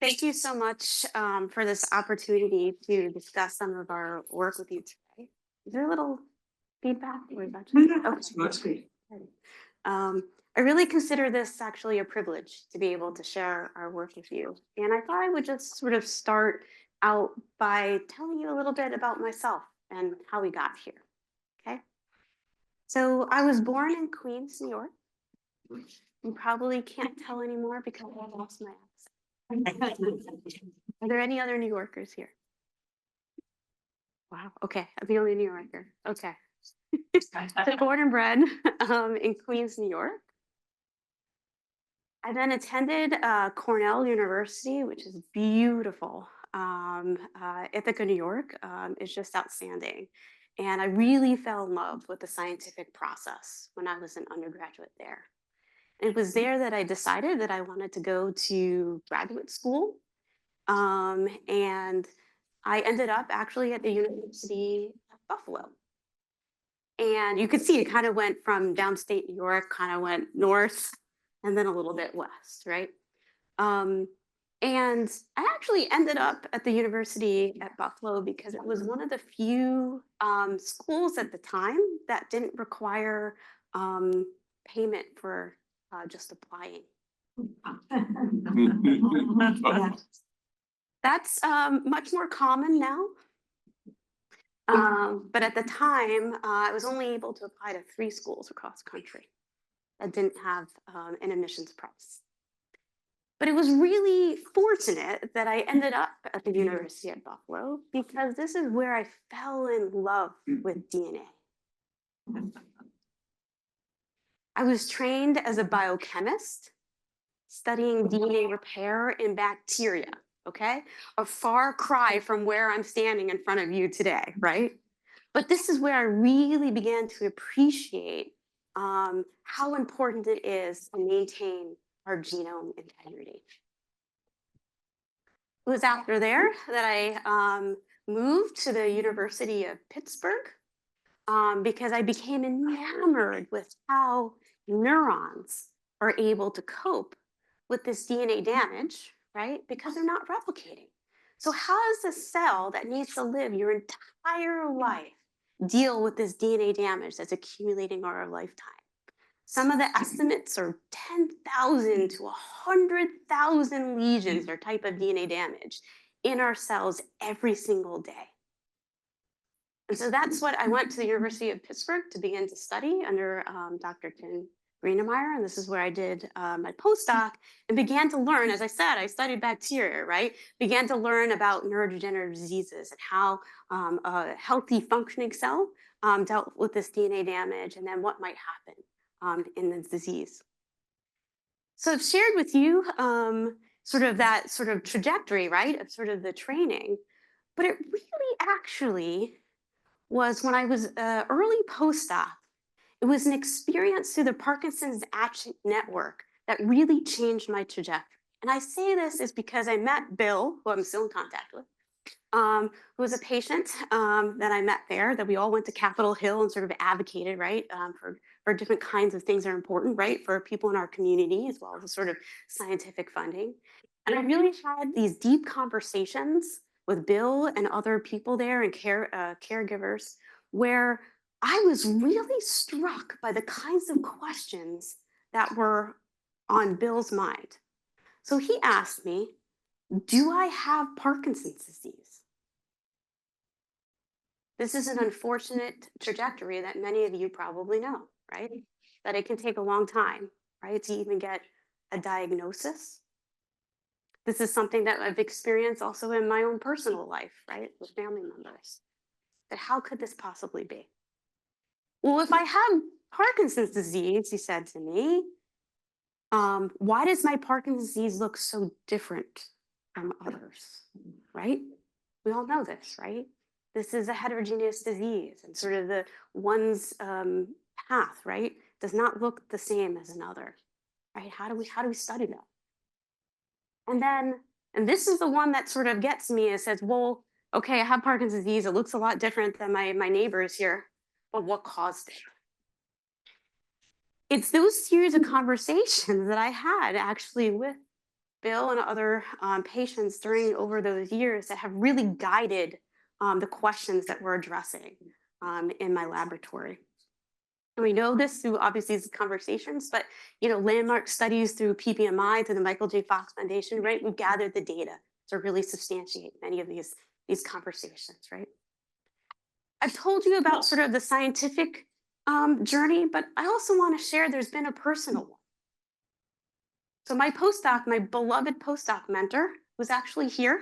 Thank you so much for this opportunity to discuss some of our work with you today. Is there a little feedback? Or is that just- That's great. Okay. I really consider this actually a privilege to be able to share our work with you. And I thought I would just sort of start out by telling you a little bit about myself and how we got here. Okay. So I was born in Queens, New York. You probably can't tell anymore because I lost my accent. Are there any other New Yorkers here? Wow. Okay. I'm the only New Yorker. Okay. So born and bred in Queens, New York. I then attended Cornell University, which is beautiful. Ithaca, New York is just outstanding. And I really fell in love with the scientific process when I was an undergraduate there. And it was there that I decided that I wanted to go to graduate school. And I ended up actually at the University of Buffalo. And you could see it kind of went from downstate New York, kind of went north and then a little bit west, right? Um, and I actually ended up at the University at Buffalo because it was one of the few schools at the time that didn't require payment for just applying. Yeah. That's much more common now. But at the time, I was only able to apply to 3 schools across the country that didn't have an admissions price. But it was really fortunate that I ended up at the University at Buffalo because this is where I fell in love with DNA. I was trained as a biochemist studying DNA repair in bacteria, okay? A far cry from where I'm standing in front of you today, right? But this is where I really began to appreciate how important it is to maintain our genome integrity. It was after there that I moved to the University of Pittsburgh because I became enamored with how neurons are able to cope with this DNA damage, right? Because they're not replicating. So, how does a cell that needs to live your entire life deal with this DNA damage that's accumulating over a lifetime? Some of the estimates are 10,000 to 100,000 lesions or type of DNA damage in our cells every single day. And so that's what I went to the University of Pittsburgh to begin to study under Dr. Tim Greenemeyer. And this is where I did my postdoc and began to learn, as I said, I studied bacteria, right? Began to learn about neurodegenerative diseases and how a healthy functioning cell dealt with this DNA damage and then what might happen in the disease. So I've shared with you sort of that sort of trajectory, right, of sort of the training, but it really actually was when I was an early postdoc. It was an experience through the Parkinson's Action Network that really changed my trajectory. And I say this is because I met Bill, who I'm still in contact with, who was a patient that I met there, that we all went to Capitol Hill and sort of advocated, right, for different kinds of things that are important, right, for people in our community, as well as the sort of scientific funding. And I really had these deep conversations with Bill and other people there and caregivers where I was really struck by the kinds of questions that were on Bill's mind. So he asked me, do I have Parkinson's disease? This is an unfortunate trajectory that many of you probably know, right? That it can take a long time, right, to even get a diagnosis. This is something that I've experienced also in my own personal life, right, with family members. But how could this possibly be? Well, if I have Parkinson's disease, he said to me, why does my Parkinson's disease look so different from others, right? We all know this, right? This is a heterogeneous disease, and sort of the one's path, right, does not look the same as another, right? How do we study that? And this is the one that sort of gets me. It says, well, okay, I have Parkinson's disease. It looks a lot different than my neighbors here, but what caused it? It's those series of conversations that I had actually with Bill and other patients during over those years that have really guided the questions that we're addressing in my laboratory. And we know this through obviously these conversations, but landmark studies through PPMI, through the Michael J. Fox Foundation, right? We've gathered the data to really substantiate many of these conversations, right? I've told you about sort of the scientific journey, but I also want to share there's been a personal one. So my postdoc, my beloved postdoc mentor, who's actually here,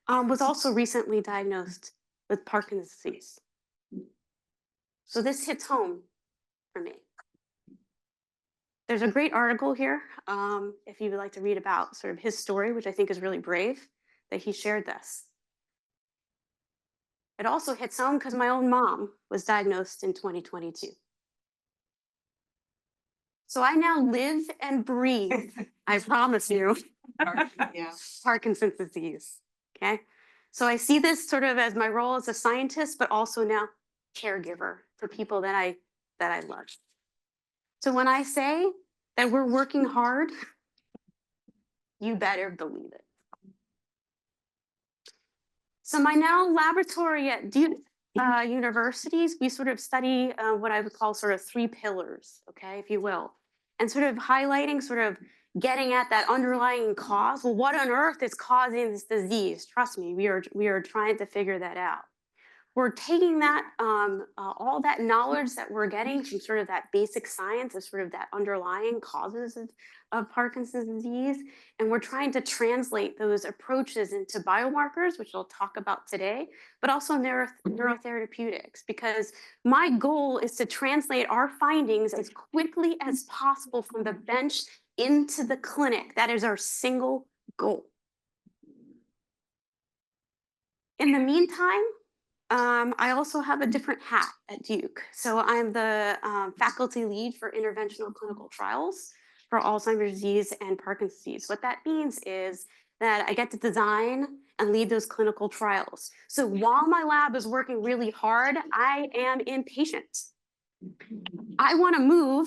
was also recently diagnosed with Parkinson's disease. So this hits home for me. There's a great article here, if you would like to read about sort of his story, which I think is really brave that he shared this. It also hits home because my own mom was diagnosed in 2022. So I now live and breathe, I promise you, Parkinson's disease. Okay. So I see this sort of as my role as a scientist, but also now caregiver for people that I love. So when I say that we're working hard, you better believe it. So my now laboratory at Duke universities, we sort of study what I would call sort of 3 pillars, okay, if you will, and sort of highlighting, sort of getting at that underlying cause. Well, what on earth is causing this disease? Trust me, we are trying to figure that out. We're taking that all that knowledge that we're getting from sort of that basic science of sort of that underlying causes of Parkinson's disease, and we're trying to translate those approaches into biomarkers, which I'll talk about today, but also neurotherapeutics, because my goal is to translate our findings as quickly as possible from the bench into the clinic. That is our single goal. In the meantime, I also have a different hat at Duke. So I'm the faculty lead for interventional clinical trials for Alzheimer's disease and Parkinson's disease. What that means is that I get to design and lead those clinical trials. So while my lab is working really hard, I am impatient. I want to move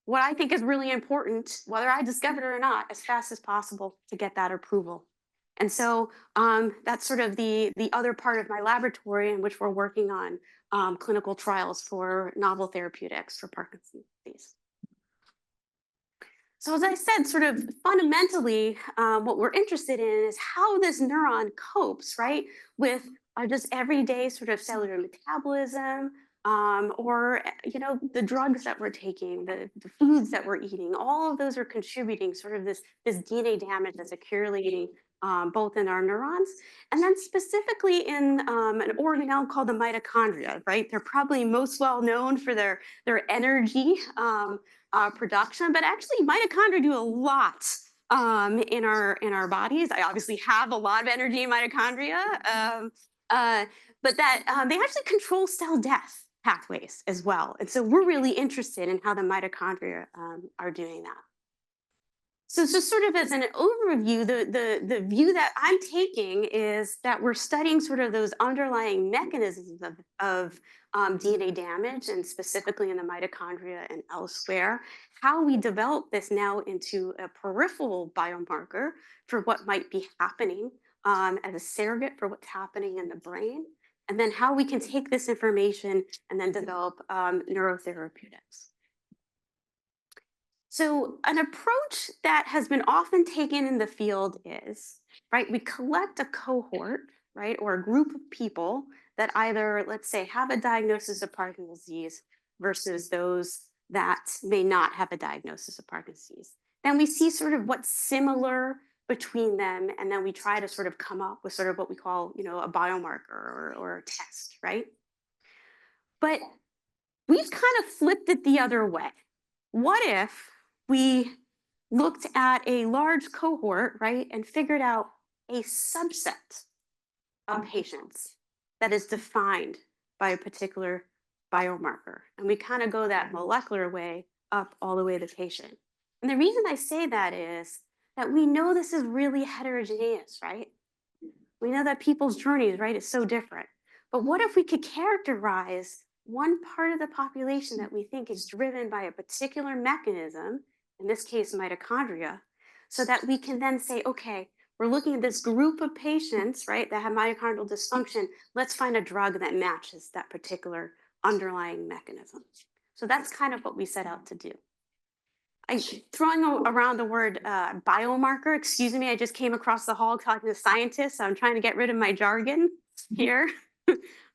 what I think is really important, whether I discover it or not, as fast as possible to get that approval. And so that's sort of the other part of my laboratory in which we're working on clinical trials for novel therapeutics for Parkinson's disease. So as I said, sort of fundamentally, what we're interested in is how this neuron copes, right, with just everyday sort of cellular metabolism, or the drugs that we're taking, the foods that we're eating. All of those are contributing sort of this DNA damage that's accumulating both in our neurons, and then specifically in an organelle called the mitochondria, right? They're probably most well known for their energy production, but actually mitochondria do a lot in our bodies. I obviously have a lot of energy in mitochondria, but that they actually control cell death pathways as well. And so we're really interested in how the mitochondria are doing that. So just sort of as an overview, the view that I'm taking is that we're studying sort of those underlying mechanisms of DNA damage, and specifically in the mitochondria and elsewhere, how we develop this now into a peripheral biomarker for what might be happening as a surrogate for what's happening in the brain, and then how we can take this information and then develop neurotherapeutics. So an approach that has been often taken in the field is, right, we collect a cohort, right, or a group of people that either, let's say, have a diagnosis of Parkinson's disease versus those that may not have a diagnosis of Parkinson's disease. Then we see sort of what's similar between them, and then we try to sort of come up with sort of what we call, a biomarker or a test, right? But we've kind of flipped it the other way. What if we looked at a large cohort, right, and figured out a subset of patients that is defined by a particular biomarker? And we kind of go that molecular way up all the way to the patient. And the reason I say that is that we know this is really heterogeneous, right? We know that people's journeys, right, is so different. But what if we could characterize one part of the population that we think is driven by a particular mechanism, in this case, mitochondria, so that we can then say, okay, we're looking at this group of patients, right, that have mitochondrial dysfunction. Let's find a drug that matches that particular underlying mechanism. So that's kind of what we set out to do. I throwing around the word biomarker. Excuse me, I just came across the hall talking to scientists. So I'm trying to get rid of my jargon here.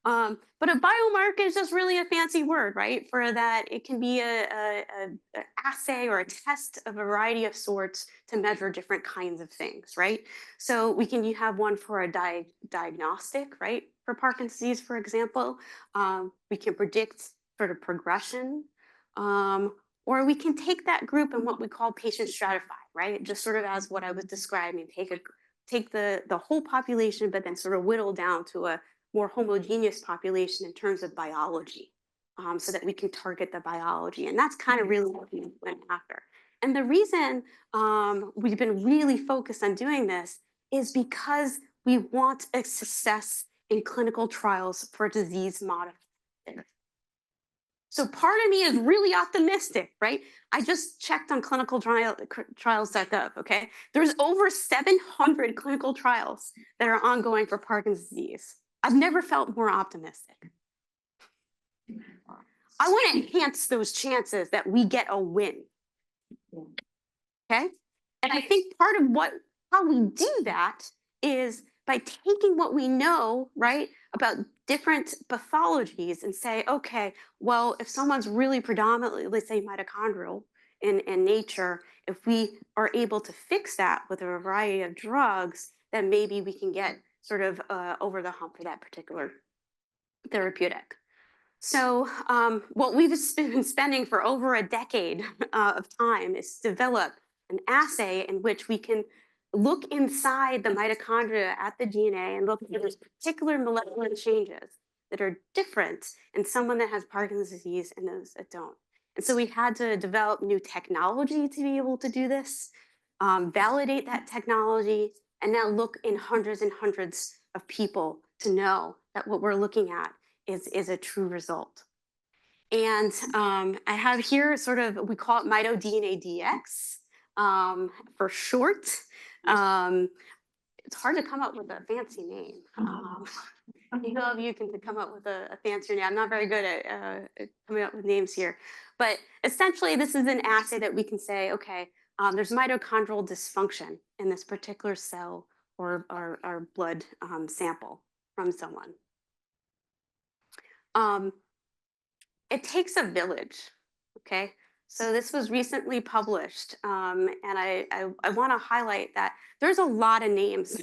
But a biomarker is just really a fancy word, right? For that, it can be a assay or a test of a variety of sorts to measure different kinds of things, right? So we can you have one for a diagnostic, right? For Parkinson's disease, for example, we can predict sort of progression. Or we can take that group and what we call patient stratify, right? Just sort of as what I was describing, take the whole population, but then sort of whittle down to a more homogeneous population in terms of biology, so that we can target the biology. And that's kind of really what we went after. And the reason we've been really focused on doing this is because we want a success in clinical trials for disease modifiers. So part of me is really optimistic, right? I just checked on trials.gov, okay? There's over 700 clinical trials that are ongoing for Parkinson's disease. I've never felt more optimistic. I want to enhance those chances that we get a win, okay? And I think part of how we do that is by taking what we know, right, about different pathologies and say, okay, well, if someone's really predominantly, let's say, mitochondrial in nature, if we are able to fix that with a variety of drugs, then maybe we can get sort of over the hump for that particular therapeutic. So what we've been spending for over a decade of time is develop an assay in which we can look inside the mitochondria at the DNA and look for those particular molecular changes that are different in someone that has Parkinson's disease and those that don't. And so we had to develop new technology to be able to do this, validate that technology, and now look in hundreds and hundreds of people to know that what we're looking at is a true result. And I have here sort of, we call it Mito DNADX for short. It's hard to come up with a fancy name. You know, you can come up with a fancier name. I'm not very good at coming up with names here. But essentially, this is an assay that we can say, okay, there's mitochondrial dysfunction in this particular cell or blood sample from someone. It takes a village, okay? So this was recently published, and I want to highlight that there's a lot of names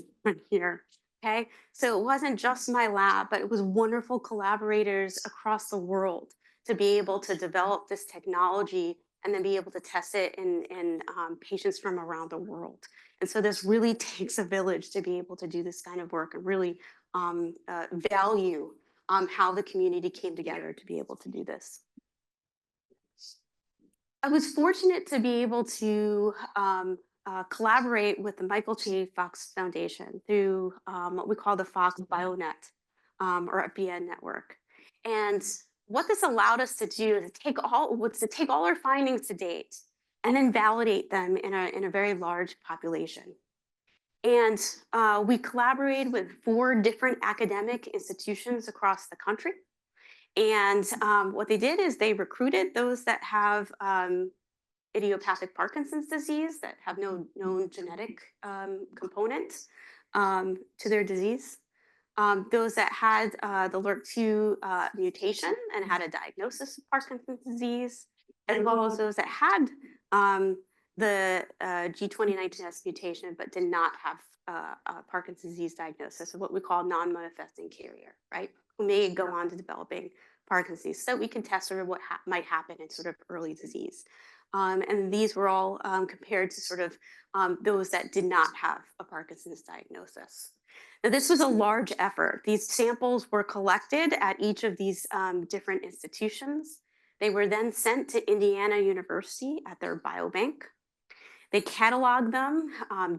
here, okay? So it wasn't just my lab, but it was wonderful collaborators across the world to be able to develop this technology and then be able to test it in patients from around the world. And so this really takes a village to be able to do this kind of work and really value how the community came together to be able to do this. I was fortunate to be able to collaborate with the Michael J. Fox Foundation through what we call the Fox BioNet or a BN network. And what this allowed us to do is to take all our findings to date and then validate them in a very large population. And we collaborated with 4 different academic institutions across the country. And what they did is they recruited those that have idiopathic Parkinson's disease that have no known genetic component to their disease. Those that had the LRRK2 mutation and had a diagnosis of Parkinson's disease, as well as those that had the G2019S mutation but did not have a Parkinson's disease diagnosis, or what we call non-manifesting carrier, right? Who may go on to developing Parkinson's disease. So we can test sort of what might happen in sort of early disease. And these were all compared to sort of those that did not have a Parkinson's diagnosis. Now, this was a large effort. These samples were collected at each of these different institutions. They were then sent to Indiana University at their biobank. They cataloged them,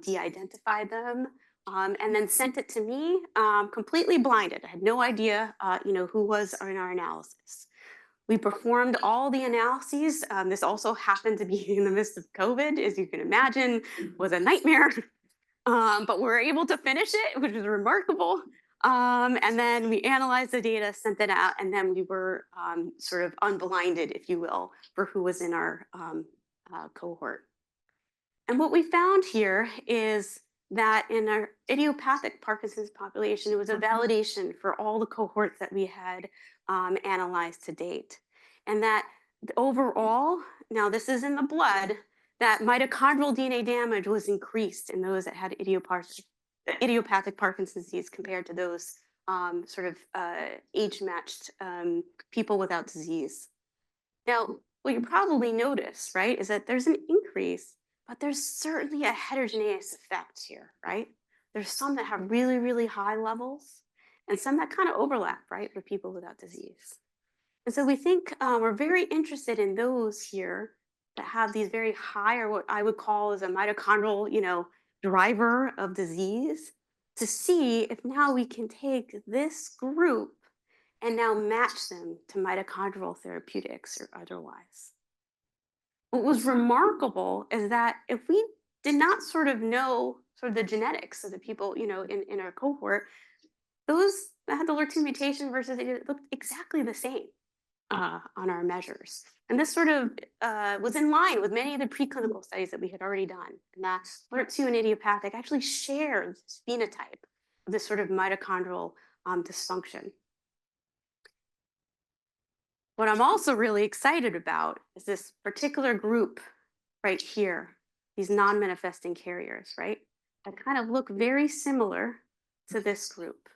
de-identified them, and then sent it to me completely blinded. I had no idea, who was in our analysis. We performed all the analyses. This also happened to be in the midst of COVID, as you can imagine, was a nightmare. But we were able to finish it, which is remarkable. And then we analyzed the data, sent it out, and then we were sort of unblinded, if you will, for who was in our cohort. And what we found here is that in our idiopathic Parkinson's population, it was a validation for all the cohorts that we had analyzed to date. And that overall, now this is in the blood, that mitochondrial DNA damage was increased in those that had idiopathic Parkinson's disease compared to those sort of age-matched people without disease. Now, what you probably notice, right, is that there's an increase, but there's certainly a heterogeneous effect here, right? There's some that have really, really high levels and some that kind of overlap, right, for people without disease. And so we think we're very interested in those here that have these very high, or what I would call as a mitochondrial, driver of disease, to see if now we can take this group and now match them to mitochondrial therapeutics or otherwise. What was remarkable is that if we did not sort of know sort of the genetics of the people, in our cohort, those that had the LRT mutation versus it looked exactly the same on our measures. And this sort of was in line with many of the preclinical studies that we had already done. And that LRT and idiopathic actually shared this phenotype of this sort of mitochondrial dysfunction. What I'm also really excited about is this particular group right here, these non-manifesting carriers, right? That kind of look very similar to this group.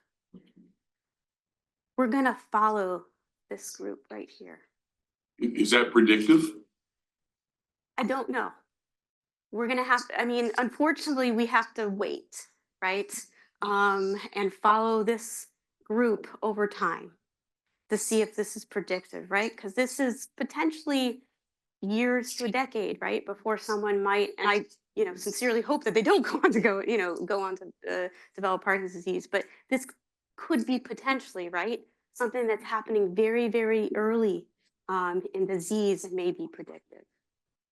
We're going to follow this group right here. Is that predictive? I don't know. We're going to have to, unfortunately, we have to wait, right? And follow this group over time to see if this is predictive, right? Because this is potentially years to a decade, right, before someone might, and I, sincerely hope that they don't go on to develop Parkinson's disease, but this could be potentially, right, something that's happening very, very early in disease and may be predictive.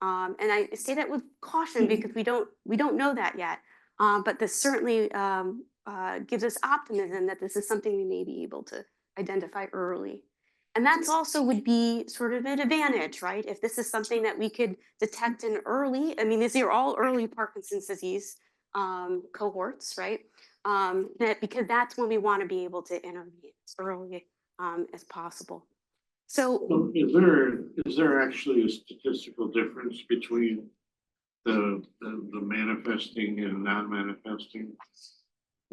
And I say that with caution because we don't know that yet, but this certainly gives us optimism that this is something we may be able to identify early. And that's also would be sort of an advantage, right? If this is something that we could detect in early, these are all early Parkinson's disease cohorts, right? Because that's when we want to be able to intervene as early as possible. So is there actually a statistical difference between the manifesting and non-manifesting?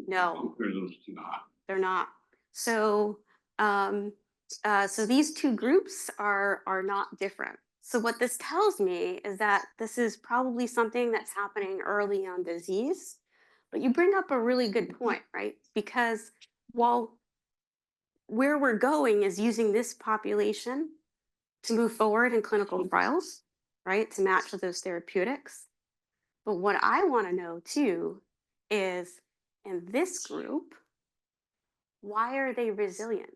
No, Those two? they're not. So so these two groups are not different. So what this tells me is that this is probably something that's happening early on disease. But you bring up a really good point, right? Because while where we're going is using this population to move forward in clinical trials, right? To match with those therapeutics. But what I want to know too is in this group, why are they resilient?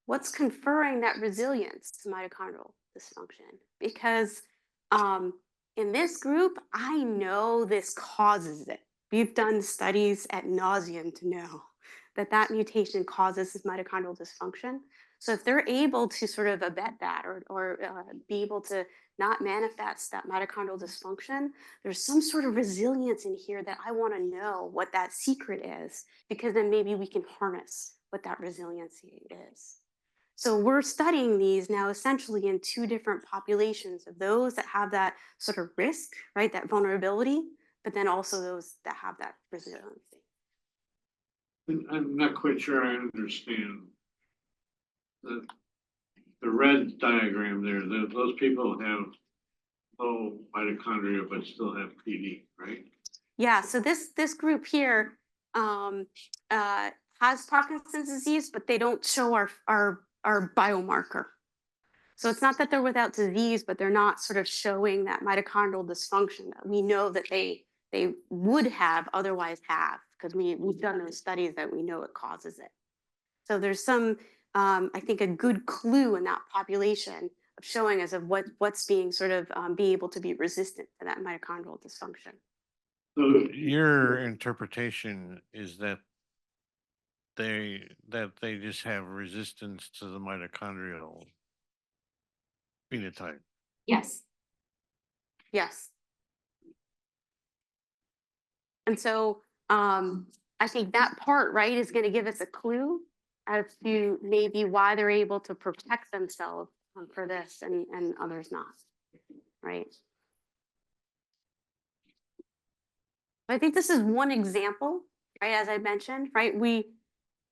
What's conferring that resilience to mitochondrial dysfunction? Because in this group, I know this causes it. We've done studies at nauseum to know that mutation causes this mitochondrial dysfunction. So if they're able to sort of abet that or be able to not manifest that mitochondrial dysfunction, there's some sort of resilience in here that I want to know what that secret is, because then maybe we can harness what that resiliency is. So we're studying these now essentially in two different populations of those that have that sort of risk, right, that vulnerability, but then also those that have that resiliency. I'm not quite sure I understand the red diagram there. Those people have low mitochondria but still have PD, right? Yeah, so this group here has Parkinson's disease, but they don't show our biomarker. So it's not that they're without disease, but they're not sort of showing that mitochondrial dysfunction that we know that they would have otherwise have, because we've done those studies that we know it causes it. So there's some I think, a good clue in that population of showing us of what's being sort of be able to be resistant to that mitochondrial dysfunction. So Your interpretation is that they just have resistance to the mitochondrial phenotype. Yes. Yes. And so I think that part, right, is going to give us a clue as to maybe why they're able to protect themselves for this and others not, right? I think this is one example, right? As I mentioned, right?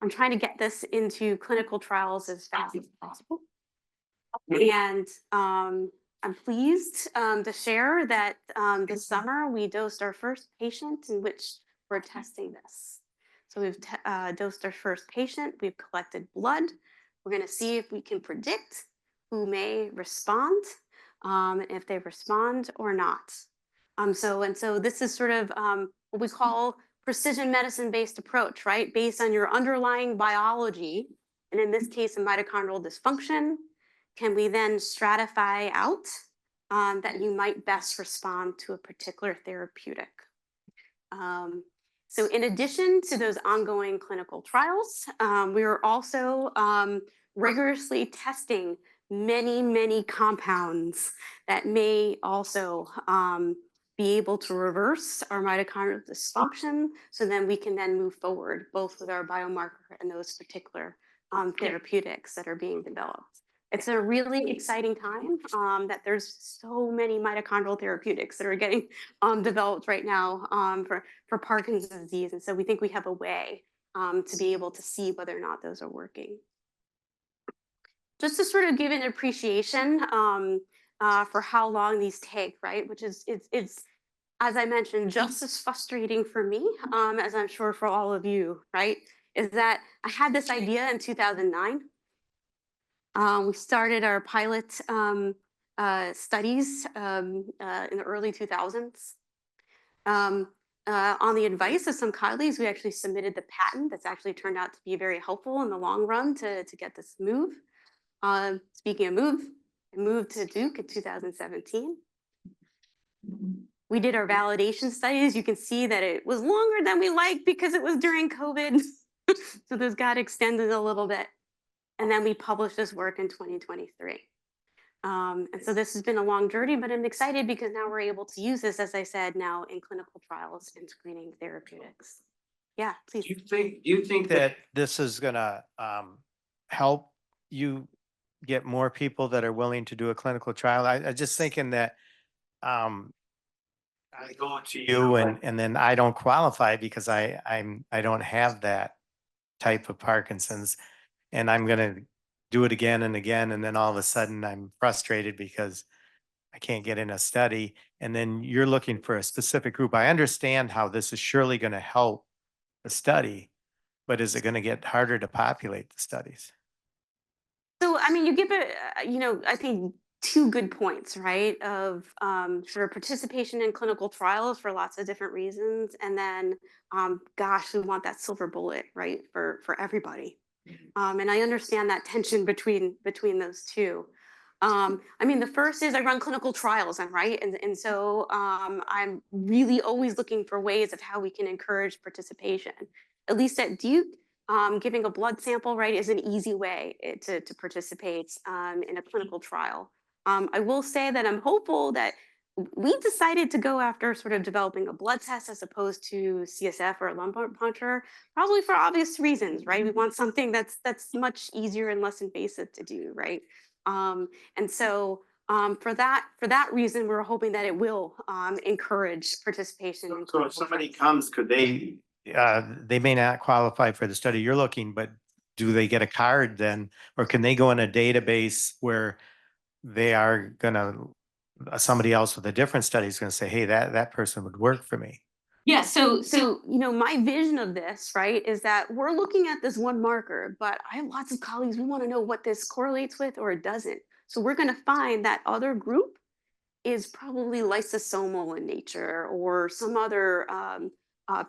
I'm trying to get this into clinical trials as fast as possible. And I'm pleased to share that this summer we dosed our first patient in which we're testing this. So we've dosed our first patient, we've collected blood. We're going to see if we can predict who may respond, if they respond or not. So this is sort of what we call precision medicine based approach, right? Based on your underlying biology, and in this case, a mitochondrial dysfunction. Can we then stratify out that you might best respond to a particular therapeutic? So in addition to those ongoing clinical trials, we are also rigorously testing many compounds that may also be able to reverse our mitochondrial dysfunction. So then we can then move forward both with our biomarker and those particular therapeutics that are being developed. It's a really exciting time that there's so many mitochondrial therapeutics that are getting developed right now for Parkinson's disease. And so we think we have a way to be able to see whether or not those are working. Just to sort of give an appreciation for how long these take, right? Which is, it's as I mentioned, just as frustrating for me as I'm sure for all of you, right? Is that I had this idea in 2009. We started our pilot studies in the early 2000s. On the advice of some colleagues, we actually submitted the patent that's actually turned out to be very helpful in the long run to get this move. Speaking of move, I moved to Duke in 2017. We did our validation studies. You can see that it was longer than we liked because it was during COVID. So those got extended a little bit. And then we published this work in 2023. And so this has been a long journey, but I'm excited because now we're able to use this, as I said, now in clinical trials and screening therapeutics. Yeah, please. Do you think that this is gonna help you get more people that are willing to do a clinical trial? I just thinking that I go to you and then I don't qualify because I don't have that type of Parkinson's, and I'm gonna do it again and again, and then all of a sudden I'm frustrated because I can't get in a study, and then you're looking for a specific group. I understand how this is surely going to help the study, but is it going to get harder to populate the studies? So, I mean, you give it, I think two good points, right? Of sort of participation in clinical trials for lots of different reasons, and then, gosh, we want that silver bullet, right, for everybody. And I understand that tension between those two. I mean, the first is I run clinical trials, right? And so I'm really always looking for ways of how we can encourage participation. At least at Duke, giving a blood sample, right, is an easy way to participate in a clinical trial. I will say that I'm hopeful that we decided to go after sort of developing a blood test as opposed to CSF or a lumbar puncture, probably for obvious reasons, right? We want something that's much easier and less invasive to do, right? And so for that reason, we're hoping that it will encourage participation. In So if somebody trials. comes, could they may not qualify for the study you're looking, but do they get a card then, or can they go in a database where they are gonna somebody else with a different study is going to say, hey, that person would work for me? Yeah, so my vision of this, right, is that we're looking at this one marker, but I have lots of colleagues, we want to know what this correlates with or it doesn't. So we're going to find that other group is probably lysosomal in nature or some other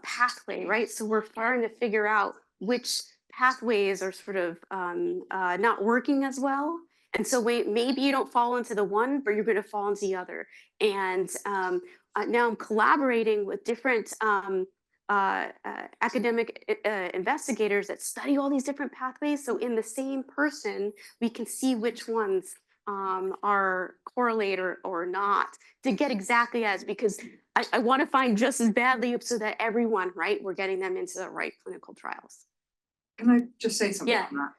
pathway, right? So we're starting to figure out which pathways are sort of not working as well. And so maybe you don't fall into the one, but you're going to fall into the other. And now I'm collaborating with different academic investigators that study all these different pathways. So in the same person, we can see which ones are correlated or not to get exactly as, because I want to find just as badly so that everyone, right, we're getting them into the right clinical trials. Can I just say something Yeah. on that?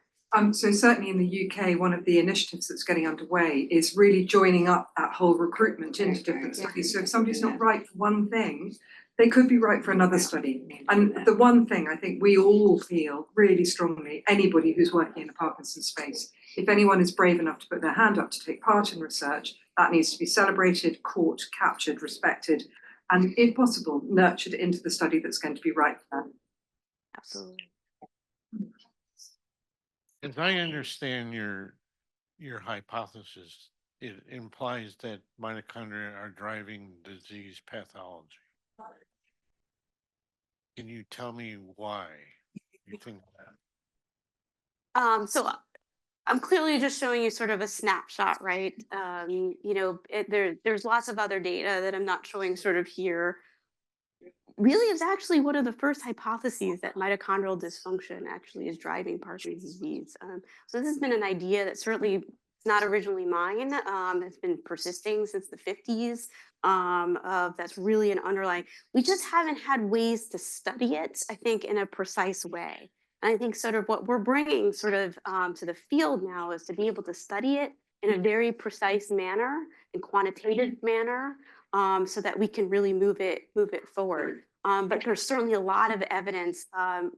So certainly in the UK, one of the initiatives that's getting underway is really joining up that whole recruitment into different studies. So if somebody's not right for one thing, they could be right for another study. And the one thing I think we all feel really strongly, anybody who's working in the Parkinson's space, if anyone is brave enough to put their hand up to take part in research, that needs to be celebrated, caught, captured, respected, and if possible, nurtured into the study that's going to be right for them. Absolutely. As I understand your hypothesis, it implies that mitochondria are driving disease pathology. Can you tell me why you think that? So I'm clearly just showing you sort of a snapshot, right? There's lots of other data that I'm not showing sort of here. Really, it's actually one of the first hypotheses that mitochondrial dysfunction actually is driving Parkinson's disease. So this has been an idea that certainly it's not originally mine. It's been persisting since the 50s. That's really an underlying. We just haven't had ways to study it, I think, in a precise way. And I think sort of what we're bringing sort of to the field now is to be able to study it in a very precise manner and quantitative manner, so that we can really move it forward. But there's certainly a lot of evidence,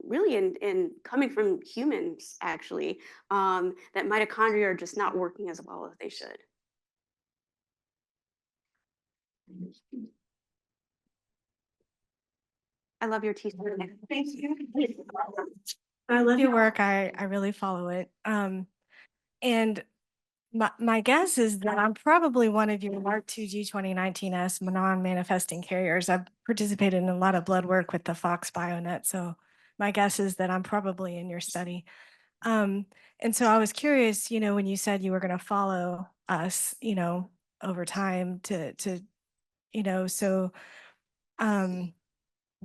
really in coming from humans, actually, that mitochondria are just not working as well as they should. I love your t-shirt. Thank you. I love your work. I really follow it. And my guess is that I'm probably one of your LARC2 G2019S non-manifesting carriers. I've participated in a lot of blood work with the Fox BioNet, so my guess is that I'm probably in your study. And so I was curious, when you said you were going to follow us, over time to so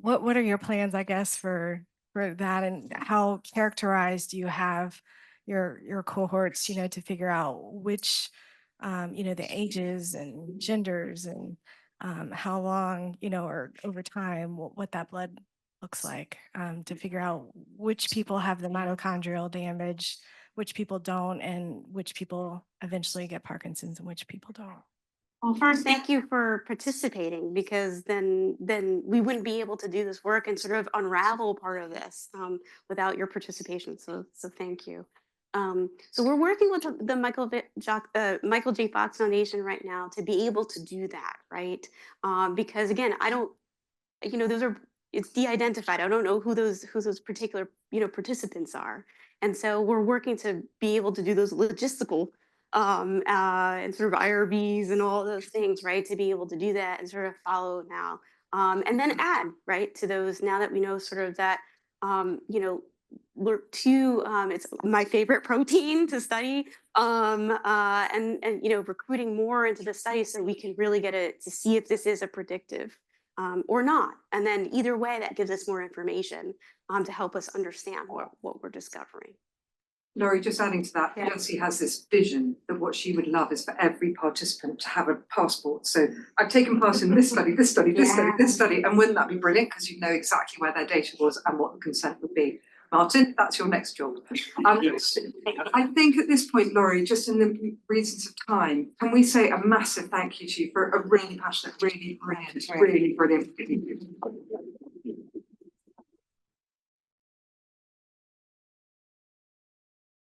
what are your plans, I guess, for that, and how characterized do you have your cohorts, to figure out which, the ages and genders and how long, or over time, what that blood looks like, to figure out which people have the mitochondrial damage, which people don't, and which people eventually get Parkinson's and which people don't. Well, first, thank you for participating, because then we wouldn't be able to do this work and sort of unravel part of this without your participation. So thank you. So we're working with the Michael J. Fox Foundation right now to be able to do that, right? Because again, I don't, it's de-identified. I don't know who those particular participants are, and so we're working to be able to do those logistical and sort of IRBs and all those things, right? To be able to do that and sort of follow now, and then add, right, to those, now that we know sort of that, LRRK2, it's my favorite protein to study, and recruiting more into the study so we can really get it to see if this is a predictive or not. And then either way, that gives us more information to help us understand what we're discovering. Laurie, just adding to that, Elsie has this vision that what she would love is for every participant to have a passport. So I've taken part in this study, this study, this study, this study, and wouldn't that be brilliant? Because you know exactly where their data was and what the consent would be. Martin, that's your next job. Yes. I think at this point, Laurie, just in the reasons of time, can we say a massive thank you to you for a really passionate, really brilliant, really brilliant.